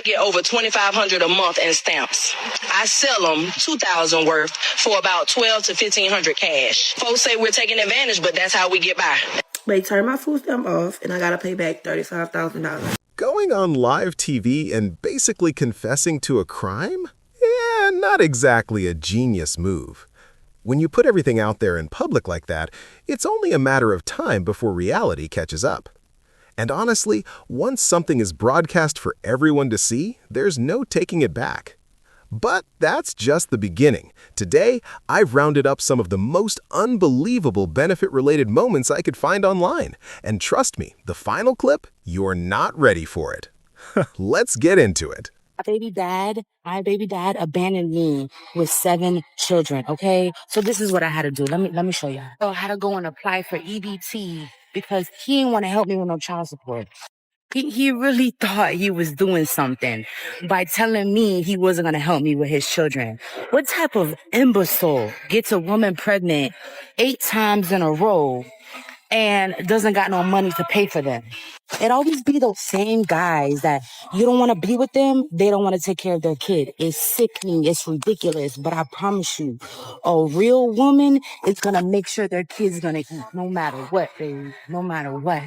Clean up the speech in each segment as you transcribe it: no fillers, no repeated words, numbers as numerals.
get over $2,500 a month in stamps. I sell them $2,000 worth for about $1,200 to $1,500 cash. Folks say we're taking advantage, but that's how we get by. They turn my food stamp off, and I gotta pay back $35,000. Going on live TV and basically confessing to a crime? Yeah, not exactly a genius move. When you put everything out there in public like that, it's only a matter of time before reality catches up. And honestly, once something is broadcast for everyone to see, there's no taking it back. But that's just the beginning. Today, I've rounded up some of the most unbelievable benefit-related moments I could find online. And trust me, the final clip, you're not ready for it. Let's get into it. My baby dad abandoned me with 7 children, okay? So this is what I had to do. Let me show you. So I had to go and apply for EBT because he didn't want to help me with no child support. He really thought he was doing something by telling me he wasn't going to help me with his children. What type of imbecile gets a woman pregnant 8 times in a row and doesn't got no money to pay for them? It always be those same guys that you don't want to be with them. They don't want to take care of their kid. It's sickening. It's ridiculous. But I promise you, a real woman is going to make sure their kid's going to eat no matter what, baby. No matter what.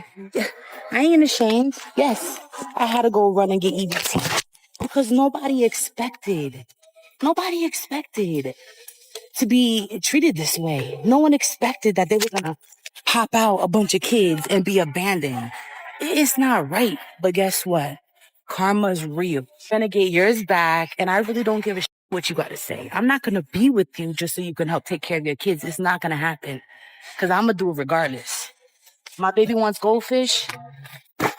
I ain't ashamed. Yes, I had to go run and get EBT because nobody expected to be treated this way. No one expected that they were going to pop out a bunch of kids and be abandoned. It's not right. But guess what? Karma's real. You're gonna get yours back, and I really don't give a what you got to say. I'm not going to be with you just so you can help take care of your kids. It's not going to happen because I'm going to do it regardless. My baby wants goldfish.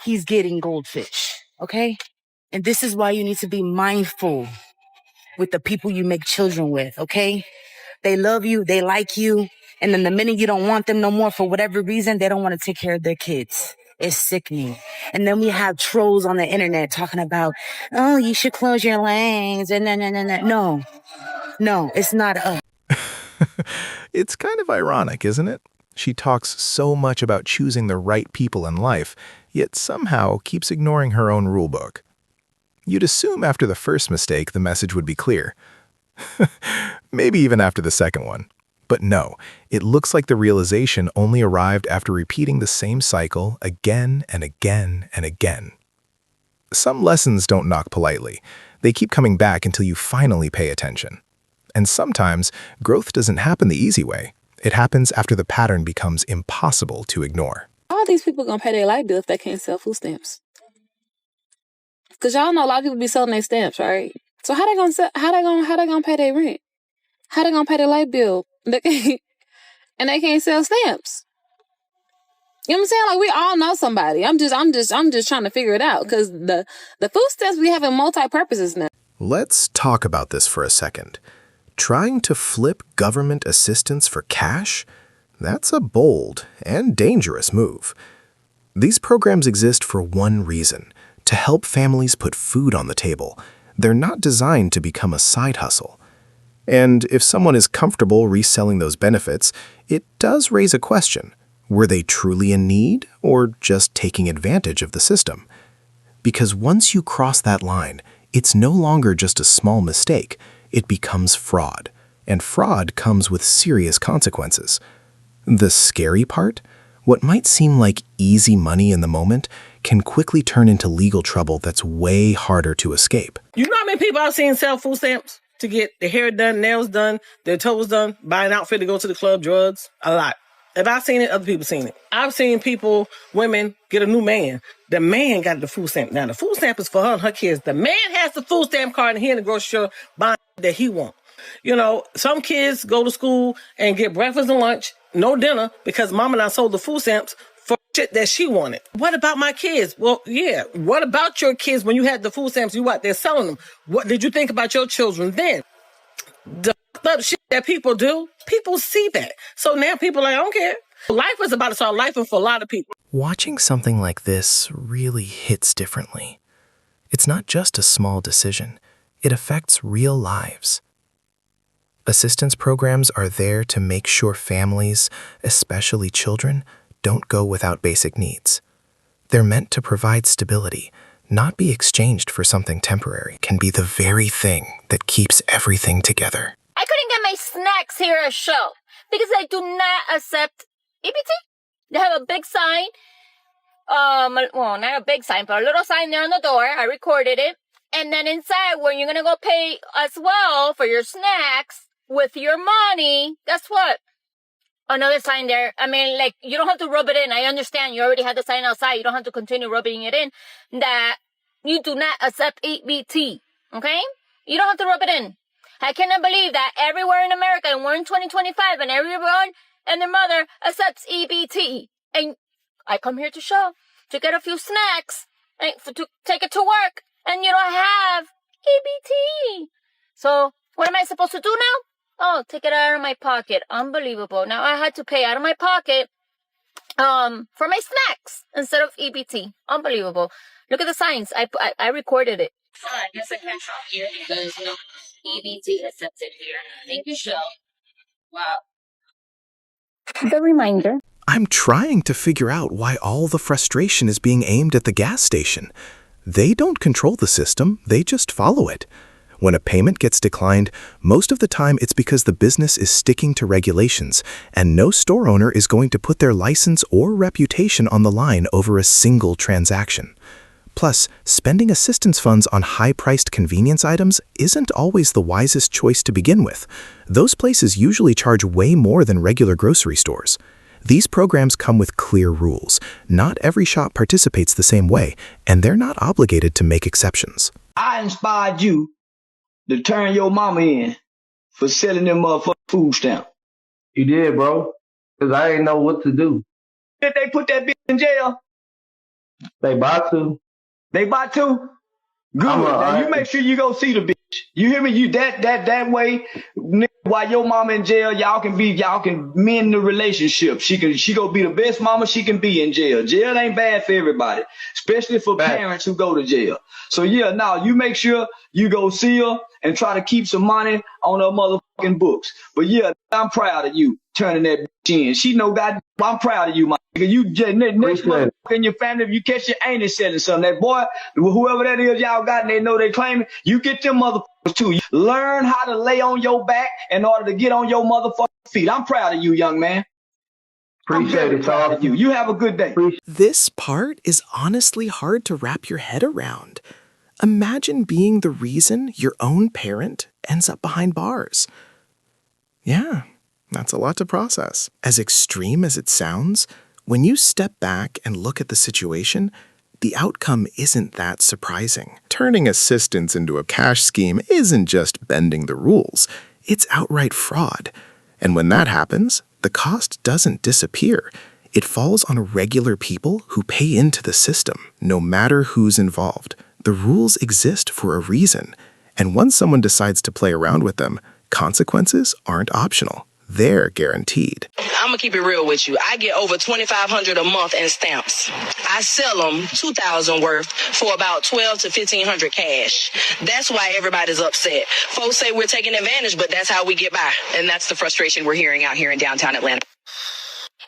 He's getting goldfish, okay? And this is why you need to be mindful with the people you make children with, okay? They love you, they like you, and then the minute you don't want them no more for whatever reason, they don't want to take care of their kids. It's sickening. And then we have trolls on the internet talking about, oh, you should close your legs, and no, it's not us. It's kind of ironic, isn't it? She talks so much about choosing the right people in life, yet somehow keeps ignoring her own rulebook. You'd assume after the first mistake the message would be clear. Maybe even after the second one. But no, it looks like the realization only arrived after repeating the same cycle again and again and again. Some lessons don't knock politely. They keep coming back until you finally pay attention. And sometimes, growth doesn't happen the easy way. It happens after the pattern becomes impossible to ignore. All these people gonna pay their light bill if they can't sell food stamps. Cause y'all know a lot of people be selling their stamps, right? So how they gonna pay their rent? How they gonna pay their light bill? And they can't sell stamps. You know what I'm saying? Like, we all know somebody. I'm just trying to figure it out because the food stamps we have in multi-purposes now. Let's talk about this for a second. Trying to flip government assistance for cash? That's a bold and dangerous move. These programs exist for one reason: to help families put food on the table. They're not designed to become a side hustle. And if someone is comfortable reselling those benefits, it does raise a question. Were they truly in need or just taking advantage of the system? Because once you cross that line, it's no longer just a small mistake. It becomes fraud. And fraud comes with serious consequences. The scary part? What might seem like easy money in the moment can quickly turn into legal trouble that's way harder to escape. You know how many people I've seen sell food stamps to get their hair done, nails done, their toes done, buy an outfit to go to the club, drugs? A lot. If I've seen it, other people seen it. I've seen women get a new man. The man got the food stamp. Now, the food stamp is for her and her kids. The man has the food stamp card and he in the grocery store buying that he wants. You know, some kids go to school and get breakfast and lunch, no dinner, because mama and I sold the food stamps for shit that she wanted. What about my kids? Well, yeah. What about your kids when you had the food stamps? You out there selling them? What did you think about your children then? The up shit that people do, people see that. So now people are like, I don't care. Life is about to start life for a lot of people. Watching something like this really hits differently. It's not just a small decision. It affects real lives. Assistance programs are there to make sure families, especially children, don't go without basic needs. They're meant to provide stability, not be exchanged for something temporary, can be the very thing that keeps everything together. I couldn't get my snacks here at Shell because I do not accept EBT. They have a big sign. Well, not a big sign, but a little sign there on the door. I recorded it. And then inside, when you're going to go pay as well for your snacks with your money, guess what? Another sign there. I mean, like, you don't have to rub it in. I understand you already had the sign outside. You don't have to continue rubbing it in. That you do not accept EBT. Okay? You don't have to rub it in. I cannot believe that everywhere in America, and we're in 2025, and everyone and their mother accepts EBT. And I come here to show, to get a few snacks, and to take it to work, and you don't have EBT. So, what am I supposed to do now? Oh, take it out of my pocket. Unbelievable. Now I had to pay out of my pocket for my snacks instead of EBT. Unbelievable. Look at the signs. I recorded it. I guess I can't shop here because no EBT accepted here. Thank you, Shell. Wow. The reminder. I'm trying to figure out why all the frustration is being aimed at the gas station. They don't control the system, they just follow it. When a payment gets declined, most of the time it's because the business is sticking to regulations, and no store owner is going to put their license or reputation on the line over a single transaction. Plus, spending assistance funds on high-priced convenience items isn't always the wisest choice to begin with. Those places usually charge way more than regular grocery stores. These programs come with clear rules. Not every shop participates the same way, and they're not obligated to make exceptions. I inspired you to turn your mama in for selling them motherfucking food stamps. You did, bro. Because I didn't know what to do. Did they put that bitch in jail? They about to. They about to? Good. Now you make sure you go see the bitch. You hear me? You that way, while your mama in jail, y'all can mend the relationship. She go be the best mama she can be in jail. Jail ain't bad for everybody, especially for parents who go to jail. So yeah, now you make sure you go see her and try to keep some money on her motherfucking books. But yeah, I'm proud of you turning that bitch in. She know God, I'm proud of you, my nigga. You just next motherfucker in your family, if you catch your auntie selling something, that boy, whoever that is y'all got and they know they claiming, you get them motherfuckers too. You learn how to lay on your back in order to get on your motherfucking feet. I'm proud of you, young man. Appreciate it, proud of you. You have a good day. This part is honestly hard to wrap your head around. Imagine being the reason your own parent ends up behind bars. Yeah, that's a lot to process. As extreme as it sounds, when you step back and look at the situation, the outcome isn't that surprising. Turning assistance into a cash scheme isn't just bending the rules, it's outright fraud. And when that happens, the cost doesn't disappear. It falls on regular people who pay into the system, no matter who's involved. The rules exist for a reason, and once someone decides to play around with them, consequences aren't optional. They're guaranteed. I'm gonna keep it real with you. I get over $2,500 a month in stamps. I sell them $2,000 worth for about $1,200 to $1,500 cash. That's why everybody's upset. Folks say we're taking advantage, but that's how we get by. And that's the frustration we're hearing out here in downtown Atlanta.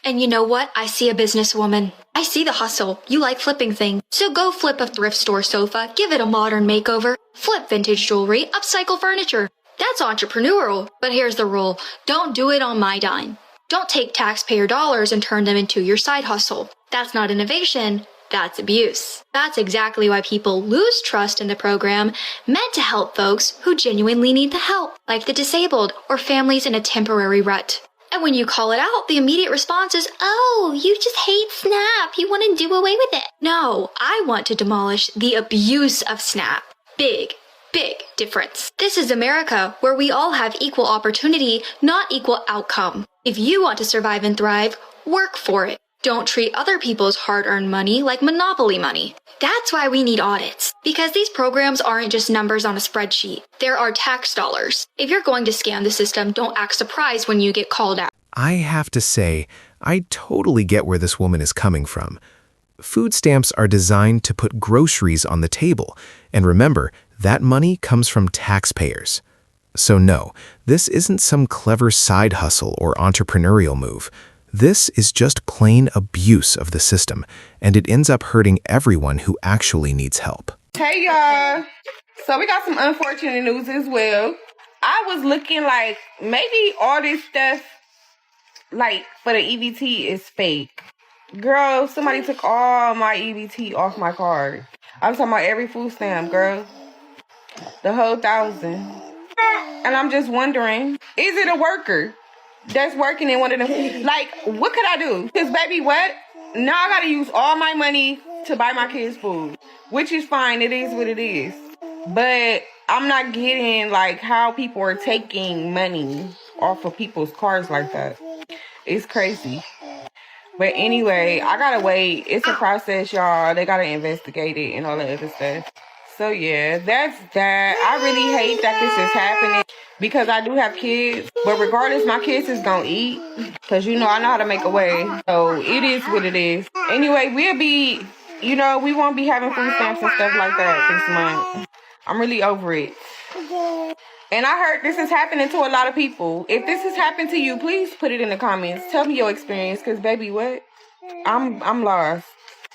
And you know what? I see a businesswoman. I see the hustle. You like flipping things. So go flip a thrift store sofa, give it a modern makeover, flip vintage jewelry, upcycle furniture. That's entrepreneurial. But here's the rule. Don't do it on my dime. Don't take taxpayer dollars and turn them into your side hustle. That's not innovation. That's abuse. That's exactly why people lose trust in the program meant to help folks who genuinely need the help, like the disabled or families in a temporary rut. And when you call it out, the immediate response is, oh, you just hate SNAP. You want to do away with it. No, I want to demolish the abuse of SNAP. Big difference. This is America, where we all have equal opportunity, not equal outcome. If you want to survive and thrive, work for it. Don't treat other people's hard-earned money like monopoly money. That's why we need audits, because these programs aren't just numbers on a spreadsheet. There are tax dollars. If you're going to scam the system, don't act surprised when you get called out. I have to say, I totally get where this woman is coming from. Food stamps are designed to put groceries on the table, and remember, that money comes from taxpayers. So no, this isn't some clever side hustle or entrepreneurial move. This is just plain abuse of the system, and it ends up hurting everyone who actually needs help. Hey y'all. So we got some unfortunate news as well. I was looking like maybe all this stuff like for the EBT is fake. Girl, somebody took all my EBT off my card. I'm talking about every food stamp, girl. The whole 1,000. And I'm just wondering, is it a worker that's working in one of them? Like, what could I do? Because baby, what? Now I gotta use all my money to buy my kids food, which is fine. It is what it is. But I'm not getting like how people are taking money off of people's cards like that. It's crazy. But anyway, I gotta wait. It's a process, y'all. They gotta investigate it and all that other stuff. So yeah, that's that. I really hate that this is happening because I do have kids. But regardless, my kids is gonna eat. Cause I know how to make a way. So it is what it is. Anyway, we'll be, we won't be having food stamps and stuff like that this month. I'm really over it. And I heard this is happening to a lot of people. If this has happened to you, please put it in the comments. Tell me your experience, cause baby, what? I'm lost.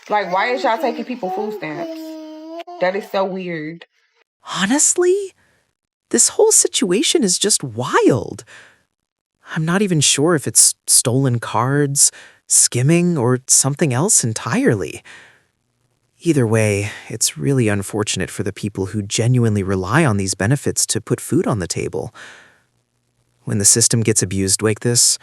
Like, why is y'all taking people food stamps? That is so weird. Honestly, this whole situation is just wild. I'm not even sure if it's stolen cards, skimming, or something else entirely. Either way, it's really unfortunate for the people who genuinely rely on these benefits to put food on the table. When the system gets abused like this,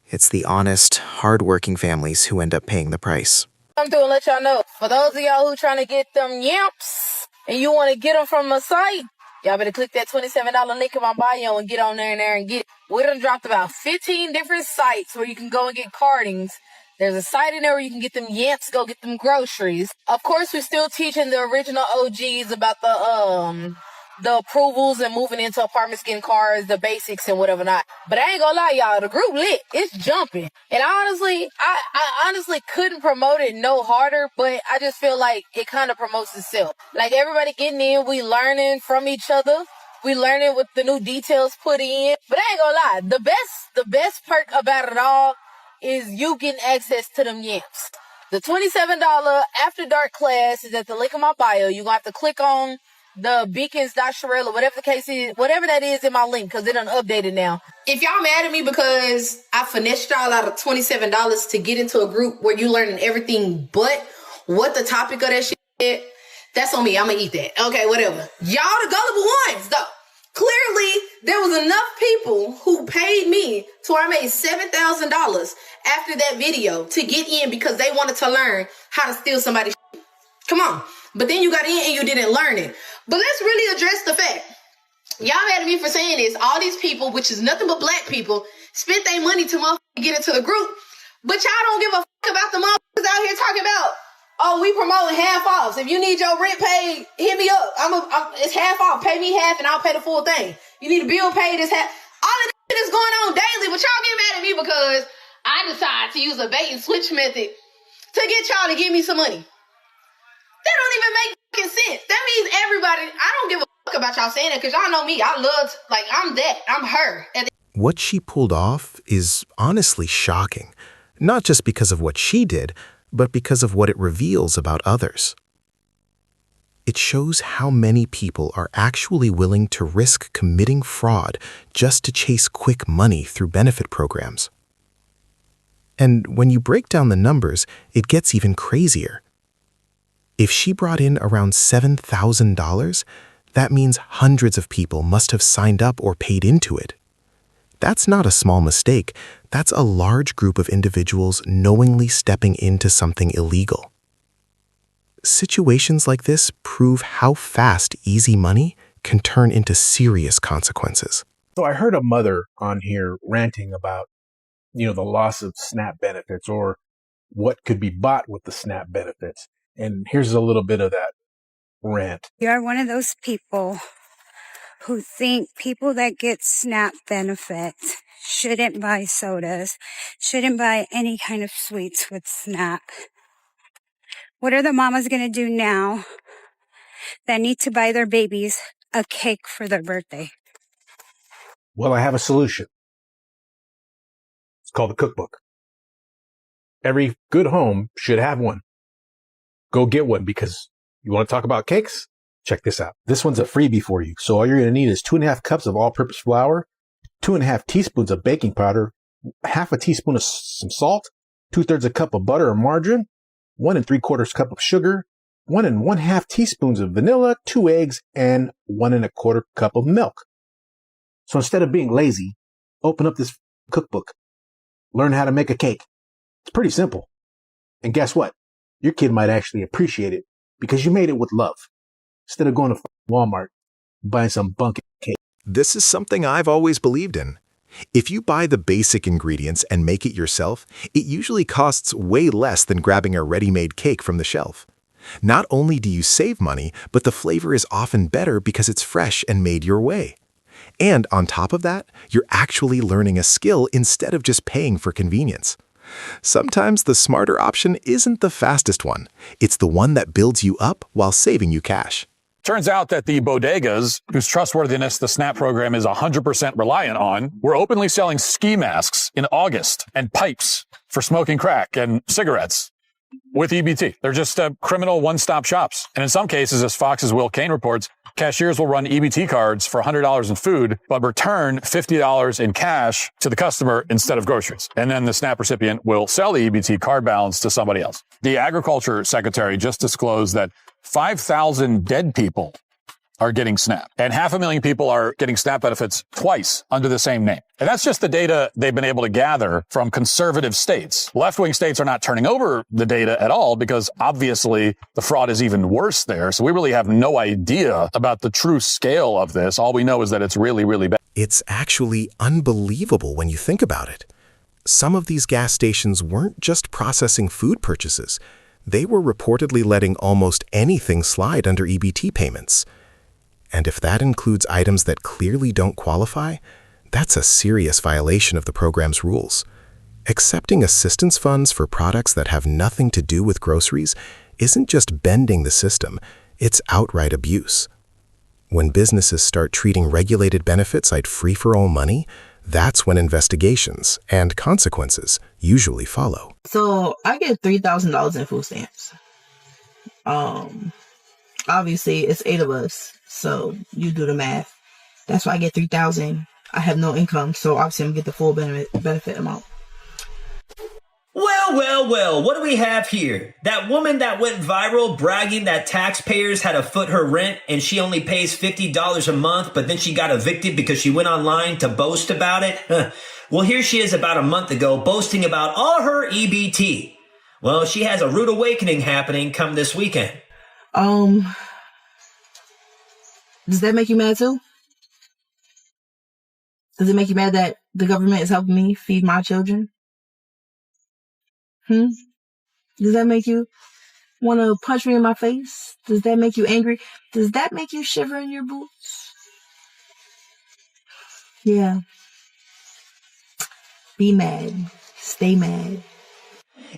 it's the honest, hard-working families who end up paying the price. I'm doing let y'all know, for those of y'all who trying to get them yamps and you want to get them from a site, y'all better click that $27 link in my bio and get on there and get it. We done dropped about 15 different sites where you can go and get cardings. There's a site in there where you can get them yamps, go get them groceries. Of course, we're still teaching the original OGs about the approvals and moving into apartments, getting cars, the basics and whatever not. But I ain't gonna lie, y'all, the group lit. It's jumping. And honestly, I honestly couldn't promote it no harder, but I just feel like it kind of promotes itself. Like everybody getting in, we learning from each other. We learning with the new details put in. But I ain't gonna lie, the best perk about it all is you getting access to them yamps. The $27 after dark class is at the link in my bio. You're gonna have to click on the beacons.sherelle or whatever the case is, whatever that is in my link, because they done updated now. If y'all mad at me because I finessed y'all out of $27 to get into a group where you learning everything but what the topic of that shit is, that's on me. I'm gonna eat that. Okay, whatever. Y'all the gullible ones, though. Clearly, there was enough people who paid me to where I made $7,000 after that video to get in because they wanted to learn how to steal somebody's shit. Come on. But then you got in and you didn't learn it. But let's really address the fact. Y'all mad at me for saying this. All these people, which is nothing but black people, spent their money to motherfucking get into the group. But y'all don't give a fuck about the motherfuckers out here talking about, oh, we promoting half offs. If you need your rent paid, hit me up. It's half off. Pay me half and I'll pay the full thing. You need a bill paid, it's half. All of this is going on daily, but y'all get mad at me because I decide to use a bait and switch method to get y'all to give me some money. That don't even make fucking sense. That means everybody, I don't give a fuck about y'all saying it because y'all know me. I love, I'm that. I'm her. What she pulled off is honestly shocking, not just because of what she did, but because of what it reveals about others. It shows how many people are actually willing to risk committing fraud just to chase quick money through benefit programs. And when you break down the numbers, it gets even crazier. If she brought in around $7,000, that means hundreds of people must have signed up or paid into it. That's not a small mistake. That's a large group of individuals knowingly stepping into something illegal. Situations like this prove how fast easy money can turn into serious consequences. So I heard a mother on here ranting about, the loss of SNAP benefits or what could be bought with the SNAP benefits. And here's a little bit of that rant. You're one of those people who think people that get SNAP benefits shouldn't buy sodas, shouldn't buy any kind of sweets with SNAP. What are the mamas going to do now that need to buy their babies a cake for their birthday? Well, I have a solution. It's called a cookbook. Every good home should have one. Go get one because you want to talk about cakes? Check this out. This one's a freebie for you. So all you're going to need is 2.5 cups of all-purpose flour, 2.5 teaspoons of baking powder, half a teaspoon of some salt, 2/3 a cup of butter or margarine, 1 3/4 cup of sugar, 1 1/2 teaspoons of vanilla, 2 eggs, and 1 1/4 cup of milk. So instead of being lazy, open up this cookbook. Learn how to make a cake. It's pretty simple. And guess what? Your kid might actually appreciate it because you made it with love. Instead of going to Walmart, buying some bunk cake. This is something I've always believed in. If you buy the basic ingredients and make it yourself, it usually costs way less than grabbing a ready-made cake from the shelf. Not only do you save money, but the flavor is often better because it's fresh and made your way. And on top of that, you're actually learning a skill instead of just paying for convenience. Sometimes the smarter option isn't the fastest one. It's the one that builds you up while saving you cash. Turns out that the bodegas, whose trustworthiness the SNAP program is 100% reliant on, were openly selling ski masks in August and pipes for smoking crack and cigarettes with EBT. They're just criminal one-stop shops. And in some cases, as Fox's Will Kane reports, cashiers will run EBT cards for $100 in food, but return $50 in cash to the customer instead of groceries. And then the SNAP recipient will sell the EBT card balance to somebody else. The Agriculture Secretary just disclosed that 5,000 dead people are getting SNAP, and 500,000 people are getting SNAP benefits twice under the same name. And that's just the data they've been able to gather from conservative states. Left-wing states are not turning over the data at all because obviously the fraud is even worse there. So we really have no idea about the true scale of this. All we know is that it's really, really bad. It's actually unbelievable when you think about it. Some of these gas stations weren't just processing food purchases. They were reportedly letting almost anything slide under EBT payments. And if that includes items that clearly don't qualify, that's a serious violation of the program's rules. Accepting assistance funds for products that have nothing to do with groceries isn't just bending the system, it's outright abuse. When businesses start treating regulated benefits like free-for-all money, that's when investigations and consequences usually follow. So I get $3,000 in food stamps. Obviously it's 8 of us, so you do the math. That's why I get $3,000. I have no income, so obviously I'm gonna get the full benefit amount. Well, what do we have here? That woman that went viral bragging that taxpayers had to foot her rent and she only pays $50 a month, but then she got evicted because she went online to boast about it? Well, here she is about a month ago boasting about all her EBT. Well, she has a rude awakening happening come this weekend. Does that make you mad too? Does it make you mad that the government is helping me feed my children? Does that make you want to punch me in my face? Does that make you angry? Does that make you shiver in your boots? Yeah. Be mad. Stay mad.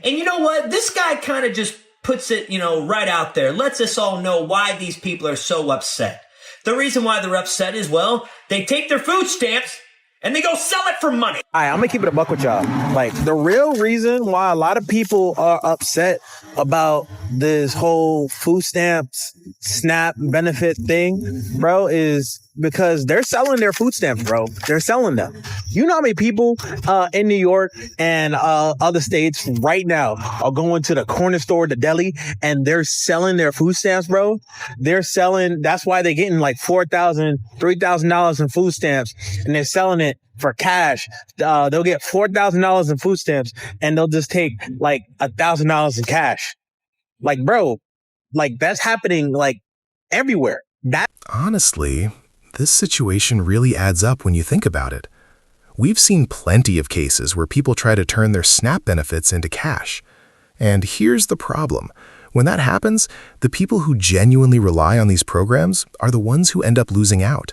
And you know what? This guy kind of just puts it, right out there. Lets us all know why these people are so upset. The reason why they're upset is, well, they take their food stamps and they go sell it for money. All right, I'm gonna keep it a buck with y'all. Like, the real reason why a lot of people are upset about this whole food stamps, SNAP benefit thing, bro, is because they're selling their food stamps, bro. They're selling them. You know how many people in New York and other states right now are going to the corner store, the deli, and they're selling their food stamps, bro? They're selling, that's why they're getting like $4,000, $3,000 in food stamps, and they're selling it for cash. They'll get $4,000 in food stamps, and they'll just take like $1,000 in cash. Like, bro, like that's happening like everywhere. Honestly, this situation really adds up when you think about it. We've seen plenty of cases where people try to turn their SNAP benefits into cash. And here's the problem. When that happens, the people who genuinely rely on these programs are the ones who end up losing out.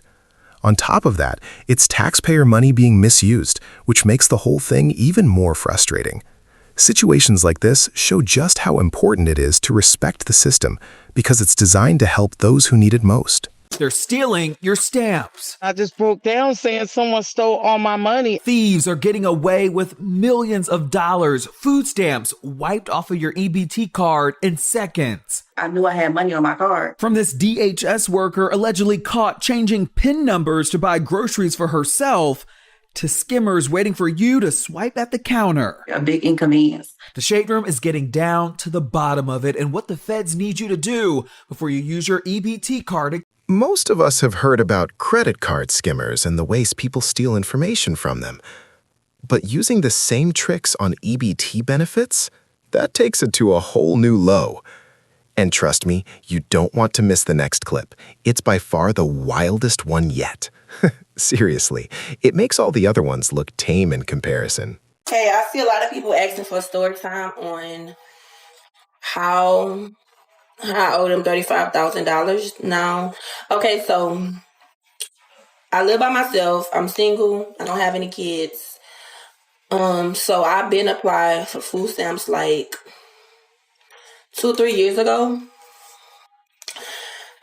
On top of that, it's taxpayer money being misused, which makes the whole thing even more frustrating. Situations like this show just how important it is to respect the system because it's designed to help those who need it most. They're stealing your stamps. I just broke down saying someone stole all my money. Thieves are getting away with millions of dollars. Food stamps wiped off of your EBT card in seconds. I knew I had money on my card. From this DHS worker allegedly caught changing PIN numbers to buy groceries for herself, to skimmers waiting for you to swipe at the counter. A big inconvenience. The Shade Room is getting down to the bottom of it and what the feds need you to do before you use your EBT card. Most of us have heard about credit card skimmers and the ways people steal information from them. But using the same tricks on EBT benefits? That takes it to a whole new low. And trust me, you don't want to miss the next clip. It's by far the wildest one yet. Seriously, it makes all the other ones look tame in comparison. Hey, I see a lot of people asking for story time on how I owe them $35,000 now. Okay, so I live by myself. I'm single. I don't have any kids. So I've been applying for food stamps like 2-3 years ago.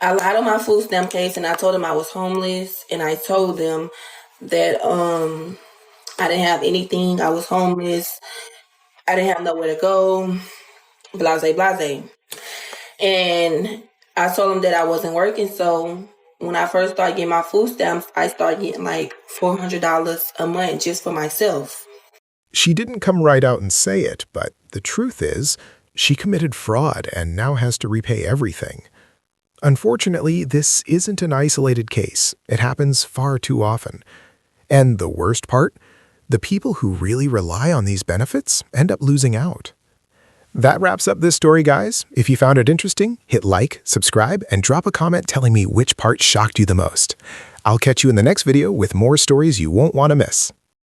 I lied on my food stamp case and I told them I was homeless, and I told them that I didn't have anything. I was homeless. I didn't have nowhere to go. Blase, blase. And I told them that I wasn't working. So when I first started getting my food stamps, I started getting like $400 a month just for myself. She didn't come right out and say it, but the truth is, she committed fraud and now has to repay everything. Unfortunately, this isn't an isolated case. It happens far too often. And the worst part? The people who really rely on these benefits end up losing out. That wraps up this story, guys. If you found it interesting, hit like, subscribe, and drop a comment telling me which part shocked you the most. I'll catch you in the next video with more stories you won't want to miss.